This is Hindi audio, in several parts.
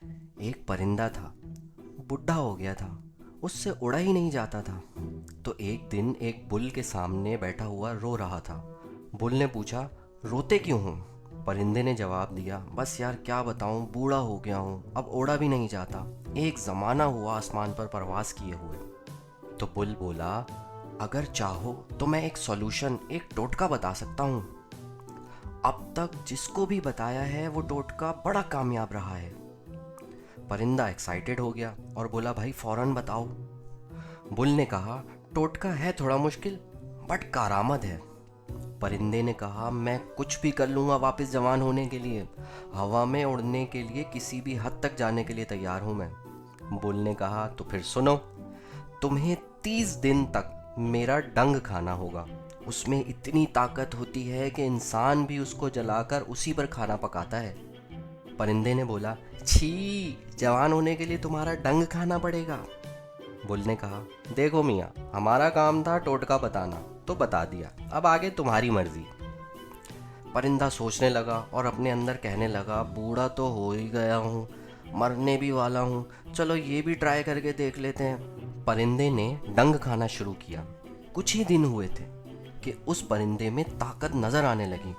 एक परिंदा था, बुढ़ा हो गया था, उससे उड़ा ही नहीं जाता था। तो एक दिन एक बुल के सामने बैठा हुआ रो रहा था। बुल ने पूछा, रोते क्यों हो? परिंदे ने जवाब दिया, बस यार क्या बताऊं, बूढ़ा हो गया हूं, अब उड़ा भी नहीं जाता। एक जमाना हुआ आसमान पर परवास किए हुए। तो बुल बोला, अगर चाहो तो मैं एक सॉल्यूशन, एक टोटका बता सकता हूँ। अब तक जिसको भी बताया है वो टोटका बड़ा कामयाब रहा है। परिंदा एक्साइटेड हो गया और बोला, भाई फौरन बताओ। बुल ने कहा, टोटका है थोड़ा मुश्किल बट कारामद है। परिंदे ने कहा, मैं कुछ भी कर लूँगा वापस जवान होने के लिए, हवा में उड़ने के लिए किसी भी हद तक जाने के लिए तैयार हूँ मैं। बुल ने कहा, तो फिर सुनो, तुम्हें 30 दिन तक मेरा डंग खाना होगा। उसमें इतनी ताकत होती है कि इंसान भी उसको जलाकर उसी पर खाना पकाता है। परिंदे ने बोला, छी, जवान होने के लिए तुम्हारा डंग खाना पड़ेगा। बुल ने कहा, देखो मियाँ, हमारा काम था टोटका बताना, तो बता दिया, अब आगे तुम्हारी मर्जी। परिंदा सोचने लगा और अपने अंदर कहने लगा, बूढ़ा तो हो ही गया हूँ, मरने भी वाला हूँ, चलो ये भी ट्राई करके देख लेते हैं। परिंदे ने डंग खाना शुरू किया। कुछ ही दिन हुए थे कि उस परिंदे में ताकत नजर आने लगी।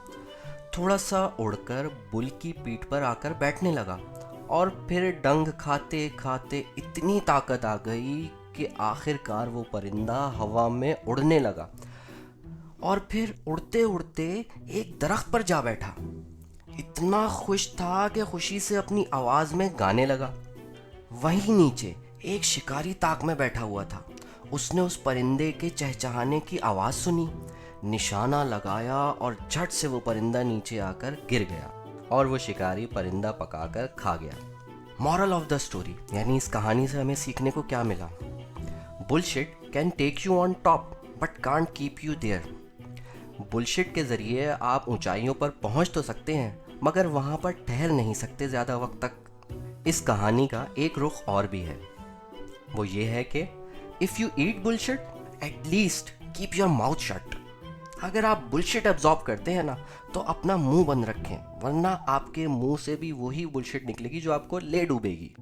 थोड़ा सा उड़कर बुल की पीठ पर आकर बैठने लगा और फिर डंग खाते खाते इतनी ताकत आ गई कि आखिरकार वो परिंदा हवा में उड़ने लगा और फिर उड़ते उड़ते एक दरख्त पर जा बैठा। इतना खुश था कि खुशी से अपनी आवाज में गाने लगा। वहीं नीचे एक शिकारी ताक में बैठा हुआ था। उसने उस परिंदे के चहचहाने की आवाज सुनी, निशाना लगाया और झट से वो परिंदा नीचे आकर गिर गया और वो शिकारी परिंदा पकाकर खा गया। मॉरल ऑफ द स्टोरी, यानी इस कहानी से हमें सीखने को क्या मिला? Bullshit can take you on top but can't keep you there. Bullshit के जरिए आप ऊंचाइयों पर पहुंच तो सकते हैं मगर वहां पर ठहर नहीं सकते ज्यादा वक्त तक। इस कहानी का एक रुख और भी है, वो ये है कि if you eat bullshit at least keep your mouth shut. अगर आप बुलशिट एब्जॉर्ब करते हैं ना, तो अपना मुंह बंद रखें, वरना आपके मुंह से भी वही बुलशिट निकलेगी जो आपको ले डूबेगी।